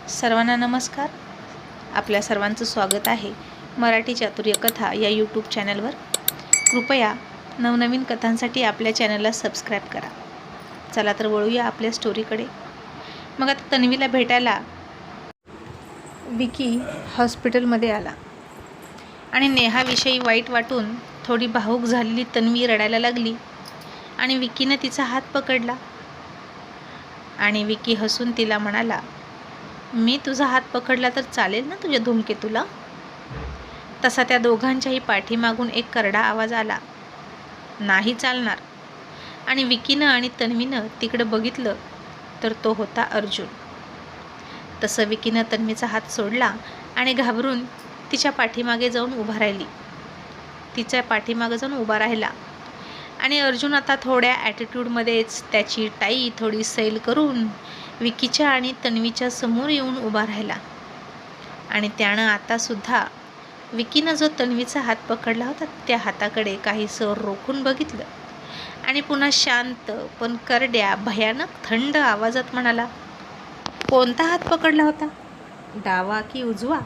सर्वांना नमस्कार. आपल्या सर्वांचं स्वागत आहे मराठी चातुर्य कथा या यूट्यूब चॅनलवर. कृपया नवनवीन कथांसाठी आपल्या चॅनलला सबस्क्राईब करा. चला तर वळूया आपल्या स्टोरीकडे. मग आता तन्वीला भेटायला विकी हॉस्पिटलमध्ये आला आणि नेहाविषयी वाईट वाटून थोडी भावूक झालेली तन्वी रडायला लागली आणि विकीनं तिचा हात पकडला आणि विकी हसून तिला म्हणाला, मी तुझा हात पकडला तर चालेल ना तुझ्या धूमकेतूला? तसा त्या दोघांच्याही पाठीमागून एक करडा आवाज आला, नाही चालणार. आणि विकीनं आणि तन्वीनं तिकडं बघितलं तर तो होता अर्जुन. तसं विकीनं तन्वीचा हात सोडला आणि घाबरून तिच्या पाठीमागे जाऊन उभा राहिला आणि अर्जुन आता थोड्या ॲटिट्यूडमध्येच त्याची टाई थोडी सैल करून विकीच्या आणि तन्वीच्या समोर येऊन उभा राहिला. आणि त्यानं आतासुद्धा विकीनं जो तन्वीचा हात पकडला होता त्या हाताकडे काहीसं रोखून बघितलं आणि पुन्हा शांत पण करड्या भयानक थंड आवाजात म्हणाला, कोणता हात पकडला होता, डावा की उजवा?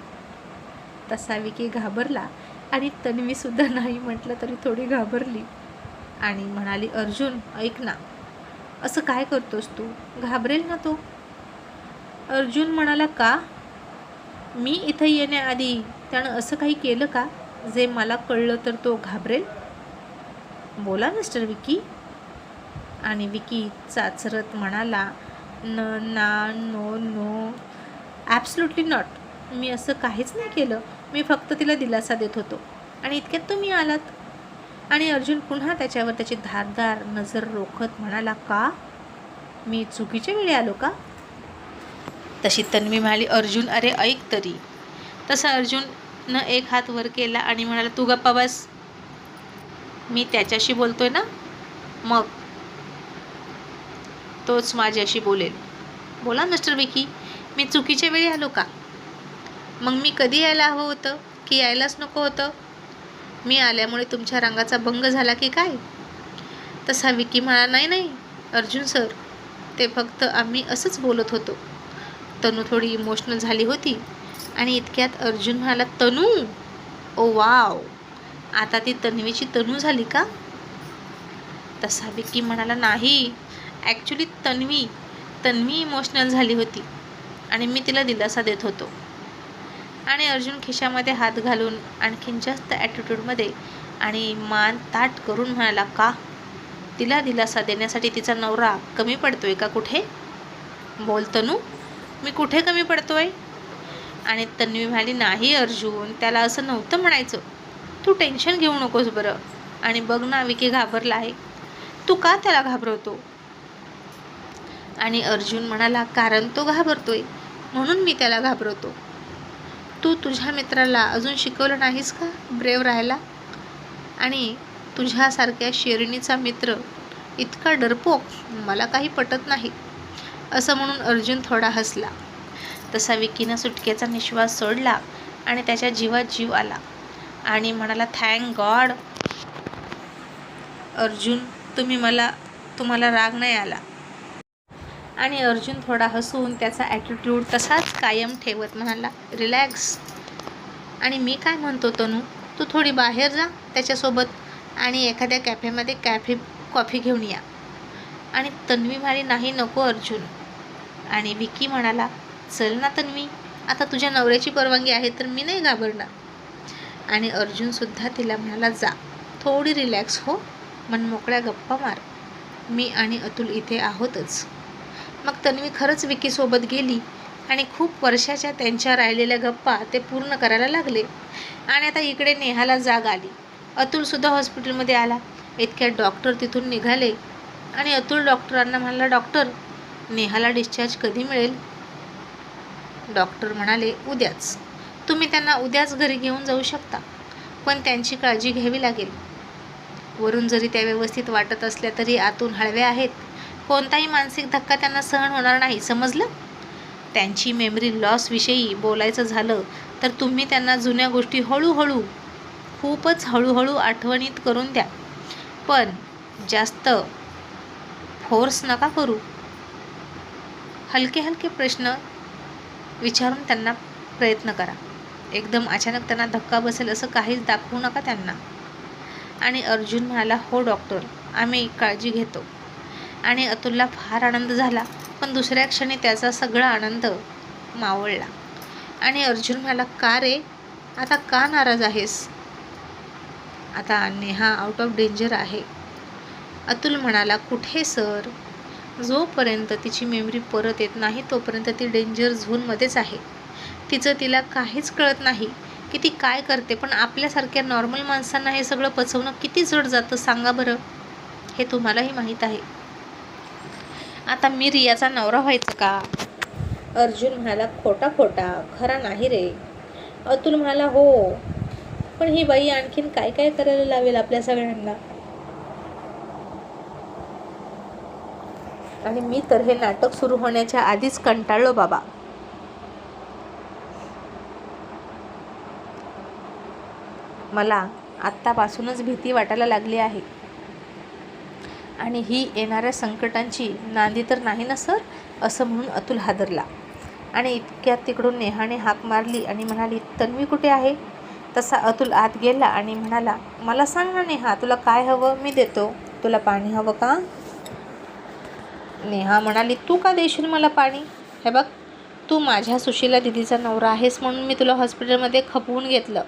तसा विकी घाबरला आणि तन्वीसुद्धा नाही म्हटलं तरी थोडी घाबरली आणि म्हणाली, अर्जुन ऐक ना, असं काय करतोस तू? घाबरेल ना तो. अर्जुन म्हणाला, का? मी इथं येण्याआधी त्यानं असं काही केलं का जे मला कळलं तर तो घाबरेल? बोला मिस्टर विकी. आणि विकी चाचरत म्हणाला, नो ॲब्सोल्युटली नॉट. मी असं काहीच नाही केलं. मी फक्त तिला दिलासा देत होतो आणि इतक्यात तुम्ही आलात. आणि अर्जुन पुन्हा त्याच्यावर त्याची धारदार नजर रोखत म्हणाला, का? मी चुकीच्या वेळी आलो का? तशी तन्वी म्हणाली, अर्जुन अरे ऐक तरी. तसा अर्जुननं एक हात वर केला आणि म्हणाला, तू गप्पा बस, मी त्याच्याशी बोलतोय ना, मग तोच माझ्याशी बोलेल. बोला मिस्टर विकी, मी चुकीच्या वेळी आलो का? मग मी कधी यायला हवं होतं की यायलाच नको होतं? मी आल्यामुळे तुमच्या रंगाचा भंग झाला की काय? तसा विकी म्हणाला, नाही अर्जुन सर, ते फक्त आम्ही असंच बोलत होतो. तनू थोडी इमोशनल झाली होती आणि इतक्यात अर्जुन म्हणाला, तनू? ओ वाव, आता ती तन्वीची तनू झाली का? तसा विकी म्हणाला, नाही, ॲक्च्युली तन्वी इमोशनल झाली होती आणि मी तिला दिलासा देत होतो. आणि अर्जुन खिशामध्ये हात घालून आणखीन जास्त ॲटिट्यूडमध्ये आणि मान ताट करून म्हणाला, का? तिला दिलासा देण्यासाठी तिचा नवरा कमी पडतोय का कुठे? बोल तनू, मी कुठे कमी पडतोय? आणि तन्वी म्हणाली, नाही अर्जुन, त्याला असं नव्हतं म्हणायचं. तू टेन्शन घेऊ नकोस बरं. आणि बघ ना, विकी घाबरला आहे. तू का त्याला घाबरवतो? आणि अर्जुन म्हणाला, कारण तो घाबरतोय म्हणून मी त्याला घाबरवतो. तू तुझ्या मित्राला अजून शिकवलं नाहीस का ब्रेव राहायला? आणि तुझ्यासारख्या शेरणीचा मित्र इतका डरपोक मला काही पटत नाही. असं म्हणून अर्जुन थोडा हसला. तसा विकीनं सुटकेचा निश्वास सोडला आणि त्याच्या जीवात जीव आला आणि म्हणाला, थँक गॉड अर्जुन, तुम्हाला राग नाही आला. आणि अर्जुन थोडा हसून त्याचा ॲटिट्यूड तसाच कायम ठेवत म्हणाला, रिलॅक्स. आणि मी काय म्हणतो तनू, तू थोडी बाहेर जा त्याच्यासोबत आणि एखाद्या कॅफेमध्ये कॉफी घेऊन या. आणि तन्वी म्हणाली, नाही नको अर्जुन. आणि विकी म्हणाला, चल ना तन्वी, आता तुझ्या नवऱ्याची परवानगी आहे तर मी नाही घाबरणार. आणि अर्जुनसुद्धा तिला म्हणाला, जा, थोडी रिलॅक्स हो, मनमोकळ्या गप्पा मार, मी आणि अतुल इथे आहोतच. मग तन्वी खरंच विकीसोबत गेली आणि खूप वर्षाच्या त्यांच्या राहिलेल्या गप्पा ते पूर्ण करायला लागले. आणि आता इकडे नेहाला जाग आली. अतुलसुद्धा हॉस्पिटलमध्ये आला. इतक्यात डॉक्टर तिथून निघाले आणि अतुल डॉक्टरांना म्हणाला, डॉक्टर, नेहाला डिस्चार्ज कधी मिळेल? डॉक्टर म्हणाले, उद्याच. तुम्ही त्यांना उद्याच घरी घेऊन जाऊ शकता, पण त्यांची काळजी घ्यावी लागेल. वरून जरी त्या व्यवस्थित वाटत असल्या तरी आतून हळव्या आहेत. कोणताही मानसिक धक्का त्यांना सहन होणार नाही, समजलं? त्यांची मेमरी लॉसविषयी बोलायचं झालं तर तुम्ही त्यांना जुन्या गोष्टी खूपच हळूहळू आठवणीत करून द्या, पण जास्त फोर्स नका करू. हलके प्रश्न विचारून त्यांना प्रयत्न करा. एकदम अचानक त्यांना धक्का बसेल असं काहीच दाखवू नका त्यांना. आणि अर्जुन म्हणाला, हो डॉक्टर, आम्ही काळजी घेतो. आणि अतुलला फार आनंद झाला, पण दुसऱ्या क्षणी त्याचा सगळा आनंद मावळला. आणि अर्जुन म्हणाला, का रे, आता का नाराज आहेस? आता नेहा आउट ऑफ डेंजर आहे. अतुल म्हणाला, कुठे सर? जोपर्यंत तिची मेमरी परत येत नाही तोपर्यंत ती डेंजर झोनमध्येच आहे. तिला काहीच कळत नाही की ती काय करते. पण आपल्यासारख्या नॉर्मल माणसांना हे सगळं पचवणं किती जड जातं सांगा बरं. हे तुम्हालाही माहीत आहे. आता मी रियाचा नवरा व्हायचं का? अर्जुन म्हणाला, खोटा खोटा, खरा नाही रे. अतुल म्हणाला, हो, पण ही बाई आणखीन काय काय करायला लावेल आपल्या सगळ्यांना. आणि मी तर हे नाटक सुरू होण्याच्या आधीच कंटाळलो बाबा. मला आत्तापासूनच भीती वाटायला लागली आहे. आणि ही येणाऱ्या संकटांची नांदी तर नाही ना सर? असं म्हणून अतुल हादरला. आणि इतक्यात तिकडून नेहाने हाक मारली आणि म्हणाली, तन्वी कुठे आहे? तसा अतुल आत गेला आणि म्हणाला, मला सांग ना नेहा, तुला काय हवं? मी देतो. तुला पाणी हवं का? नेहा म्हणाली, तू का देशील मला पाणी? हे बघ, तू माझ्या सुशीला दिदीचा नवरा आहेस म्हणून मी तुला हॉस्पिटलमध्ये खपवून घेतलं,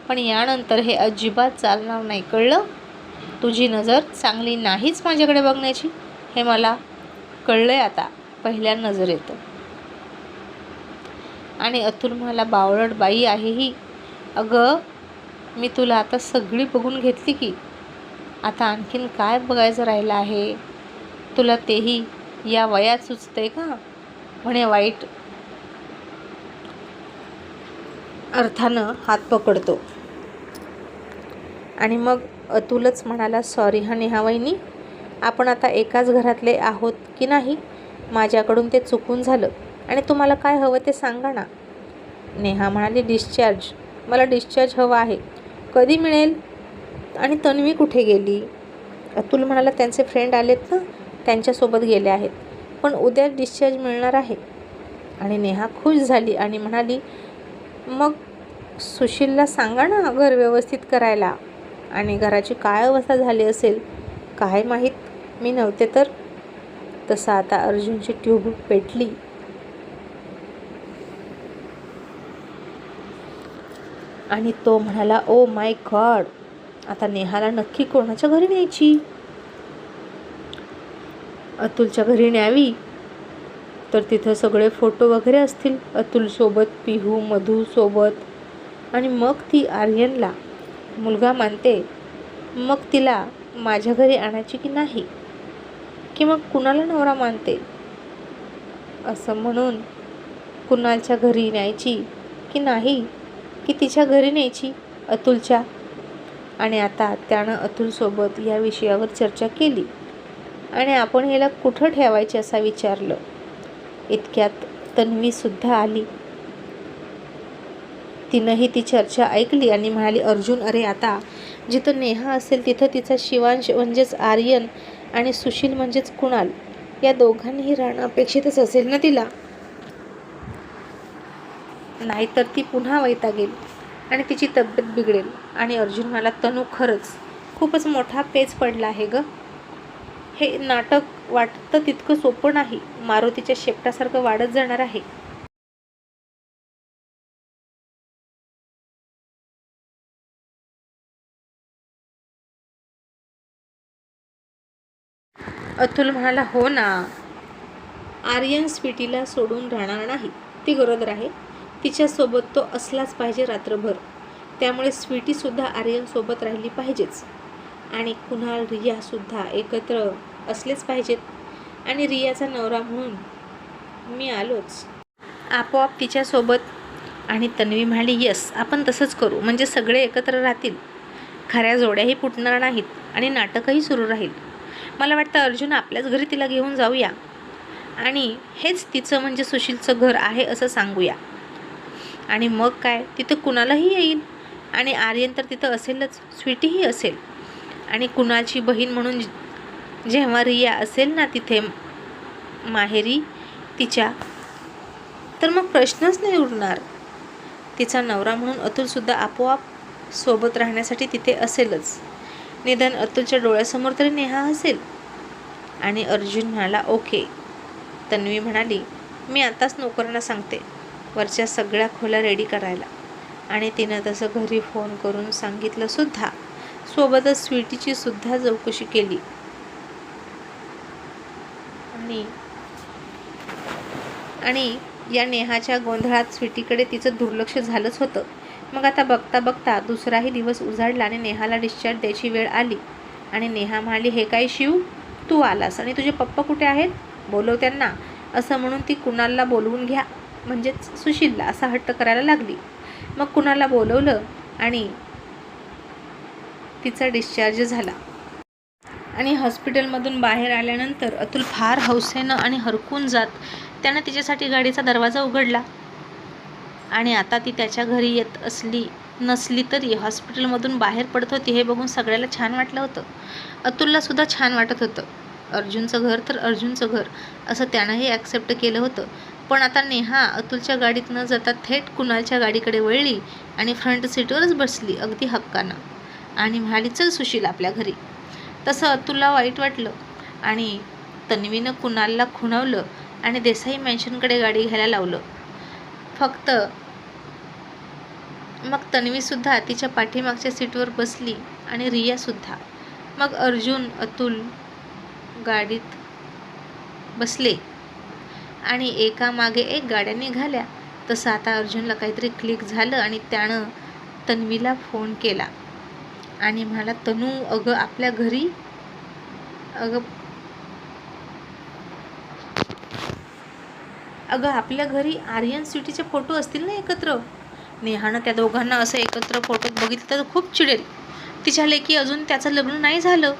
पण यानंतर हे अजिबात चालणार नाही, कळलं? तुझी नजर चांगली नाहीच माझ्याकडे बघण्याची, हे मला कळलंय आता पहिल्या नजरेत. आणि अतुल म्हणाला, बावळट बाई आहे ही. अगं, मी तुला आता सगळी बघून घेतली की, आता आणखीन काय बघायचं राहिलं आहे? तुला तेही या वयात सुचतंय का? म्हणे वाईट अर्थानं हात पकडतो. आणि मग अतुलच म्हणाला, सॉरी हा नेहा वहिनी, आपण आता एकाच घरातले आहोत की नाही? माझ्याकडून ते चुकून झालं. आणि तुम्हाला काय हवं ते सांगा ना. नेहा म्हणाली, डिस्चार्ज, मला डिस्चार्ज हवा आहे. कधी मिळेल? आणि तन्वी कुठे गेली? अतुल म्हणाला, त्यांचे फ्रेंड आलेत ना, त्यांच्यासोबत गेले आहेत, पण उद्या डिस्चार्ज मिळणार आहे. आणि नेहा खुश झाली आणि म्हणाली, मग सुशीलला सांगा ना घर व्यवस्थित करायला. आणि घराची काय अवस्था झाली असेल काय माहीत, मी नव्हते तर. तसं आता अर्जुनची ट्यूब पेटली. आणि तो म्हणाला, ओ माय गॉड, आता नेहाला नक्की कोणाच्या घरी न्यायची? अतुलच्या घरी न्यावी तर तिथं सगळे फोटो वगैरे असतील अतुलसोबत, पिहू, मधूसोबत. आणि मग ती आर्यनला मुलगा मानते, मग तिला माझ्या घरी आणायची की नाही? की मग कुणाला नवरा मानते? असं म्हणून कुणालच्या घरी न्यायची की नाही? की तिच्या घरी न्यायची अतुलच्या? आणि आता त्यानं अतुलसोबत या विषयावर चर्चा केली आणि आपण याला कुठं ठेवायचे असं विचारलं. इतक्यात तन्वीसुद्धा आली. तिनंही ती चर्चा ऐकली आणि म्हणाली, अर्जुन, अरे आता जिथं नेहा असेल तिथं तिचा शिवांश म्हणजेच आर्यन आणि सुशील म्हणजेच कुणाल या दोघांनीही राहणं अपेक्षितच असेल ना तिला, नाहीतर ती पुन्हा वैतागेल आणि तिची तब्येत बिघडेल. आणि अर्जुन म्हणाला, तनू, खरंच खूपच मोठा पेच पडला आहे गं. हे नाटक वाटतं तितकं सोपं नाही, मारुतीच्या शेपटासारखं वाढत जाणार आहे. अतुल म्हणाला, हो ना, आर्यन स्वीटीला सोडून राहणार नाही. ती गरोदर आहे, तिच्यासोबत तो असलाच पाहिजे रात्रभर. त्यामुळे स्वीटीसुद्धा आर्यनसोबत राहिली पाहिजेच. आणि कुणाल, रियासुद्धा एकत्र असलेच पाहिजेत. आणि रियाचा नवरा म्हणून मी आलोच आपोआप तिच्यासोबत. आणि तन्वी म्हणाली, यस, आपण तसंच करू, म्हणजे सगळे एकत्र राहतील, खऱ्या जोड्याही फुटणार नाहीत आणि नाटकही सुरू राहील. मला वाटतं अर्जुन, आपल्याच घरी तिला घेऊन जाऊया आणि हेच तिचं म्हणजे सुशीलचं घर आहे असं सांगूया. आणि मग काय, तिथं कुणालाही येईल आणि आर्यन तर तिथं असेलच, स्वीटीही असेल. आणि कुणाची बहीण म्हणून जेव्हा रिया असेल ना तिथे माहेरी, तिच्या तर मग प्रश्नच नाही उरणार. तिचा नवरा म्हणून अतुलसुद्धा आपोआप सोबत राहण्यासाठी तिथे असेलच. निदान अतुलच्या डोळ्यासमोर तरी नेहा असेल. आणि अर्जुन म्हणाला ओके. तन्वी म्हणाली मी आताच नोकरांना सांगते वरच्या सगळ्या खोल्या रेडी करायला. आणि तिनं तसं घरी फोन करून सांगितलं सुद्धा. सोबतच स्वीटीची सुद्धा चौकशी केली. आणि या नेहाच्या गोंधळात स्वीटीकडे तिचं दुर्लक्ष झालंच होतं. मग आता बघता बघता दुसराही दिवस उजाडला आणि नेहाला डिस्चार्ज द्यायची वेळ आली. आणि नेहा म्हणाली हे काय शिव, तू आलास आणि तुझे पप्पा कुठे आहेत, बोलव त्यांना. असं म्हणून ती कुणालला बोलवून घ्या म्हणजेच सुशीलला असा हट्ट करायला लागली. मग कुणालला बोलवलं आणि तिचा डिस्चार्ज झाला. आणि हॉस्पिटलमधून बाहेर आल्यानंतर अतुल फार हौसेनं आणि हरकून जात त्यानं तिच्यासाठी गाडीचा दरवाजा उघडला. आणि आता ती त्याच्या घरी येत नसली तरी हॉस्पिटलमधून बाहेर पडत होती हे बघून सगळ्याला छान वाटलं होतं. अतुलला सुद्धा छान वाटत होतं. अर्जुनचं घर तर अर्जुनचं घर असं त्यानंही ॲक्सेप्ट केलं होतं. पण आता नेहा अतुलच्या गाडीत न जाता थेट कुणालच्या गाडीकडे वळली आणि फ्रंट सीटवरच बसली अगदी हक्कानं. आणि म्हणाली चल सुशील आपल्या घरी. तसं अतुलला वाईट वाटलं आणि तन्वीनं कुणालला खुणावलं आणि देसाई मॅन्शनकडे गाडी घ्यायला लावलं. फक्त मग तन्वीसुद्धा तिच्या पाठीमागच्या सीटवर बसली आणि रियासुद्धा. मग अर्जुन अतुल गाडीत बसले आणि एकामागे एक गाड्या निघाल्या. तसं आता अर्जुनला काहीतरी क्लिक झालं आणि त्यानं तन्वीला फोन केला आणि म्हणाला तनू अगं आपल्या घरी आपल्या घरी आर्यन स्वीटीचे फोटो असतील ना एकत्र. नेहानं त्या दोघांना असं एकत्र फोटोत बघितलं तर खूप चिडेल. तिच्या लेकी अजून त्याचं लग्न नाही झालं.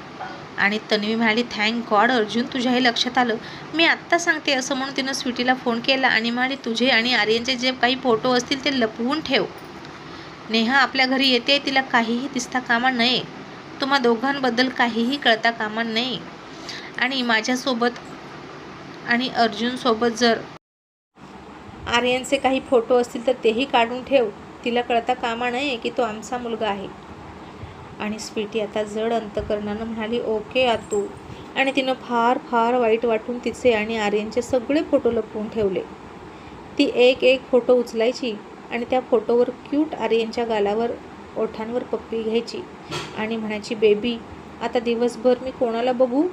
आणि तन्वी म्हणाली थँक गॉड अर्जुन तुझ्या हे लक्षात आलं, मी आत्ता सांगते. असं म्हणून तिनं स्वीटीला फोन केला आणि म्हणाली तुझे आणि आर्यनचे जे काही फोटो असतील ते लपवून ठेव. नेहा आपल्या घरी येते, तिला काहीही दिसता कामा नये. तुम्हा दोघांबद्दल काहीही कळता कामा नये. आणि माझ्यासोबत आणि अर्जुनसोबत जर आर्यनचे काही फोटो असतील तर तेही काढून ठेव. तिला कळता कामा नये की तो आमचा मुलगा आहे. आणि स्वीटी आता जड अंतकरणानं म्हणाली ओके आतू. आणि तिनं फार फार वाईट वाटून तिचे आणि आर्यनचे सगळे फोटो लपवून ठेवले. ती एक एक फोटो उचलायची आणि त्या फोटोवर क्यूट आर्यनच्या गालावर ओठांवर पप्पी घ्यायची आणि म्हणायची बेबी आता दिवसभर मी कोणाला बघू,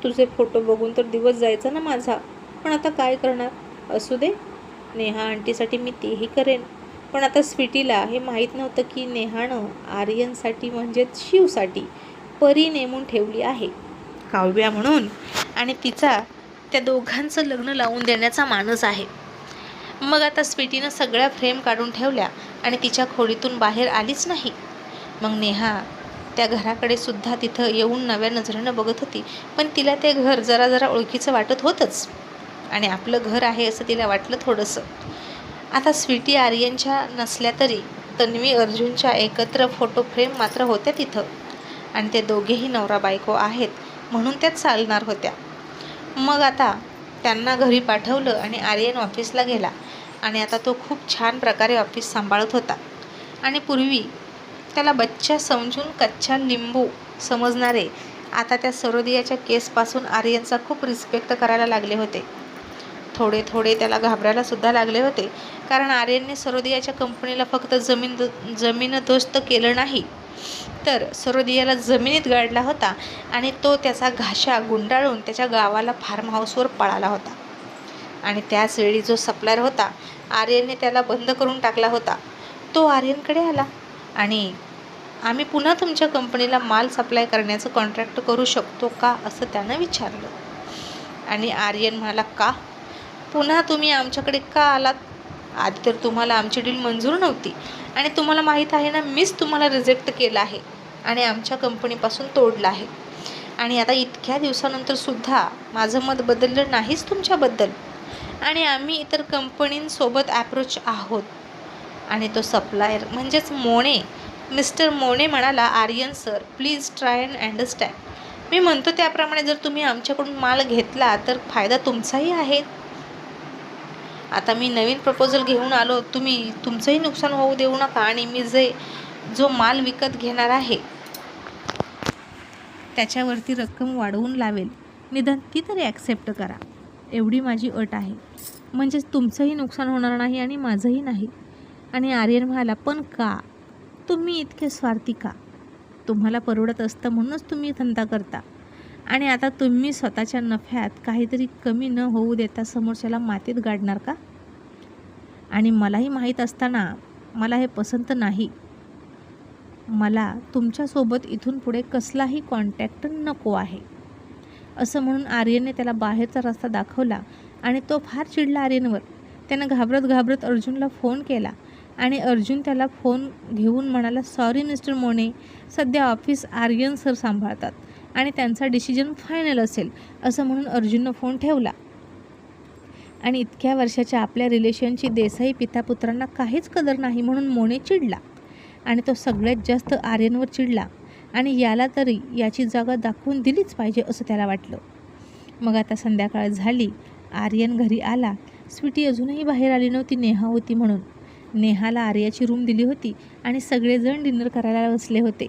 तुझे फोटो बघून तर दिवस जायचा ना माझा. पण आता काय करणार, असू दे, नेहा आंटीसाठी मी तेही करेन. पण आता स्वीटीला हे माहीत नव्हतं की नेहानं आर्यनसाठी म्हणजेच शिवसाठी परी नेमून ठेवली आहे काव्या म्हणून. आणि तिचा त्या दोघांचं लग्न लावून देण्याचा मानस आहे. मग आता स्वीटीनं सगळ्या फ्रेम काढून ठेवल्या आणि तिच्या खोलीतून बाहेर आलीच नाही. मग नेहा त्या घराकडे सुद्धा तिथं येऊन नव्या नजरेनं बघत होती. पण तिला ते घर जरा जरा ओळखीचं वाटत होतंच आणि आपलं घर आहे असं तिला वाटलं थोडंसं. आता स्वीटी आर्यनच्या नसल्या तरी तन्वी अर्जुनच्या एकत्र फोटो फ्रेम मात्र होत्या तिथं. आणि ते दोघेही नवरा बायको आहेत म्हणून त्या चालणार होत्या. मग आता त्यांना घरी पाठवलं आणि आर्यन ऑफिसला गेला. आणि आता तो खूप छान प्रकारे ऑफिस सांभाळत होता. आणि पूर्वी त्याला बच्चा समजून कच्चा लिंबू समजणारे आता त्या सरोदियाच्या केसपासून आर्यनचा खूप रिस्पेक्ट करायला लागले होते. थोडे थोडे त्याला घाबरायला सुद्धा लागले होते. कारण आर्यनने सरोदियाच्या कंपनीला फक्त जमीनदोस्त केलं नाही तर सरोदियाला जमिनीत गाडला होता. आणि तो त्याचा घाशा गुंडाळून त्याच्या गावाला फार्म हाऊसवर पळाला होता. आणि त्याच वेळी जो सप्लायर होता आर्यनने त्याला बंद करून टाकला होता तो आर्यनकडे आला आणि आम्ही पुन्हा तुमच्या कंपनीला माल सप्लाय करण्याचं कॉन्ट्रॅक्ट करू शकतो का असं त्यानं विचारलं. आणि आर्यन म्हणाला का, पुन्हा तुम्ही आमच्याकडे का आलात, आधी तर तुम्हाला आमची डील मंजूर नव्हती आणि तुम्हाला माहीत आहे ना मीच तुम्हाला रिजेक्ट केलं आहे आणि आमच्या कंपनीपासून तोडलं आहे. आणि आता इतक्या दिवसानंतर सुद्धा माझं मत बदललं नाहीच तुमच्याबद्दल आणि आम्ही इतर कंपनींसोबत ॲप्रोच आहोत. आणि तो सप्लायर म्हणजेच मोने मिस्टर मोने म्हणाला Aryan sir please try and understand. मी म्हणतो त्याप्रमाणे जर तुम्ही आमच्याकडून माल घेतला तर फायदा तुमचाही आहे. आता मी नवीन प्रपोजल घेऊन आलो, तुम्ही तुमचंही नुकसान होऊ देऊ नका आणि मी जो माल विकत घेणार आहे त्याच्यावरती रक्कम वाढवून लावेल, निदान ती तरी ॲक्सेप्ट करा. एवढी माझी अट आहे, म्हणजेच तुमचंही नुकसान होणार नाही आणि माझंही नाही. आणि आर्यन म्हणाला, पण का? तुम्ही इतके स्वार्थी का? तुम्हाला परवडत असतं म्हणूनच तुम्ही धंदा करता आणि आता तुम्ही स्वतःच्या नफ्यात काहीतरी कमी न होऊ देता समोरच्याला मातीत गाडणार का? आणि मलाही माहीत असताना मला हे पसंत नाही. मला तुमच्यासोबत इथून पुढे कसलाही कॉन्टॅक्ट नको आहे. असं म्हणून आर्यनने त्याला बाहेरचा रस्ता दाखवला आणि तो फार चिडला आर्यनवर. त्यानं घाबरत अर्जुनला फोन केला आणि अर्जुन त्याला फोन घेऊन म्हणाला, सॉरी मिस्टर मोने, सध्या ऑफिस आर्यन सर सांभाळतात आणि त्यांचा डिसिजन फायनल असेल. असं म्हणून अर्जुननं फोन ठेवला. आणि इतक्या वर्षाच्या आपल्या रिलेशनची देसाई पितापुत्रांना काहीच कदर नाही म्हणून मोने चिडला आणि तो सगळ्यात जास्त आर्यनवर चिडला आणि याला तरी याची जागा दाखवून दिलीच पाहिजे असं त्याला वाटलं. मग आता संध्याकाळ झाली. आर्यन घरी आला. स्वीटी अजूनही बाहेर आली नव्हती, नेहा होती म्हणून. नेहाला आर्याची रूम दिली होती आणि सगळेजण डिनर करायला बसले होते.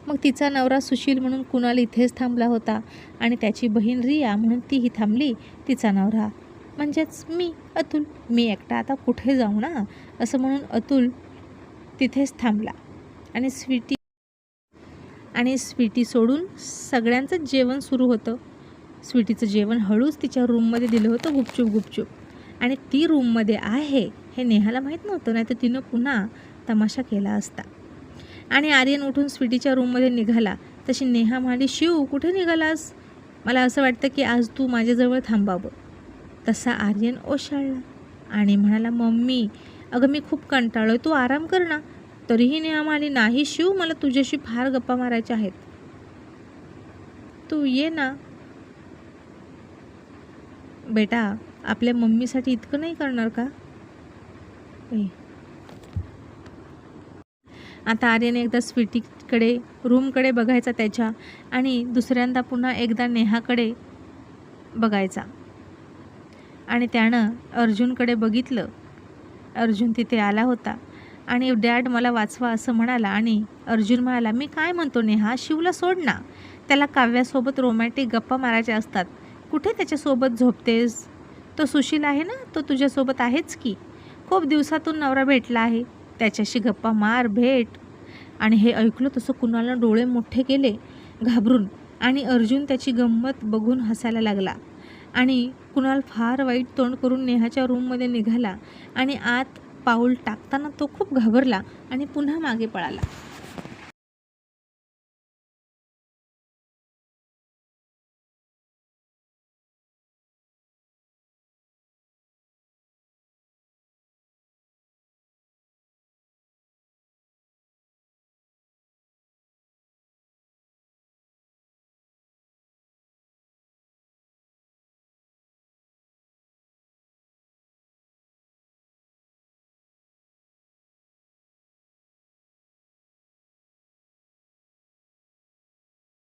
मग तिचा नवरा सुशील म्हणून कुणाल इथेच थांबला होता आणि त्याची बहीण रिया म्हणून तीही थांबली. तिचा नवरा म्हणजेच मी, अतुल. मी एकटा आता कुठे जाऊ ना, असं म्हणून अतुल तिथेच थांबला. आणि स्वीटी सोडून सगळ्यांचं जेवण सुरू होतं. स्वीटीचं जेवण हळूच तिच्या रूममध्ये दिलं होतं गुपचूप. आणि ती रूममध्ये आहे हे नेहाला माहीत नव्हतं, नाही तर तिनं पुन्हा तमाशा केला असता. आणि आर्यन उठून स्वीटीच्या रूममध्ये निघाला. तशी नेहा म्हणाली, शिव कुठे निघालास? मला असं वाटतं की आज तू माझ्याजवळ थांबावं. तसा आर्यन ओशाळला आणि म्हणाला, मम्मी अगं मी खूप कंटाळलोय, तू आराम कर ना. तरीही नेहा म्हणाली, नाही शिव, मला तुझ्याशी फार गप्पा मारायच्या आहेत, तू ये ना. बेटा आपल्या मम्मीसाठी इतकं नाही करणार का? आता आर्यन एकदा स्वीटीकडे रूमकडे बघायचा त्याच्या आणि दुसऱ्यांदा पुन्हा एकदा नेहाकडे बघायचा. आणि त्यानं अर्जुनकडे बघितलं. अर्जुन तिथे आला होता आणि डॅड मला वाचवा असं म्हणाला. आणि अर्जुन म्हणाला, मी काय म्हणतो नेहा, शिवला सोड ना, त्याला काव्यासोबत रोमॅन्टिक गप्पा मारायच्या असतात, कुठे त्याच्यासोबत झोपतेस? तो सुशील आहे ना, तो तुझ्यासोबत आहेच की, खूप दिवसातून नवरा भेटला आहे, त्याच्याशी गप्पा मार, भेट. आणि हे ऐकलं तसं कुणालनं डोळे मोठे केले घाबरून आणि अर्जुन त्याची गंमत बघून हसायला लागला. आणि कुणाल फार वाईट तोंड करून नेहाच्या रूममध्ये निघाला आणि आत पाऊल टाकताना तो खूप घाबरला आणि पुन्हा मागे पळाला.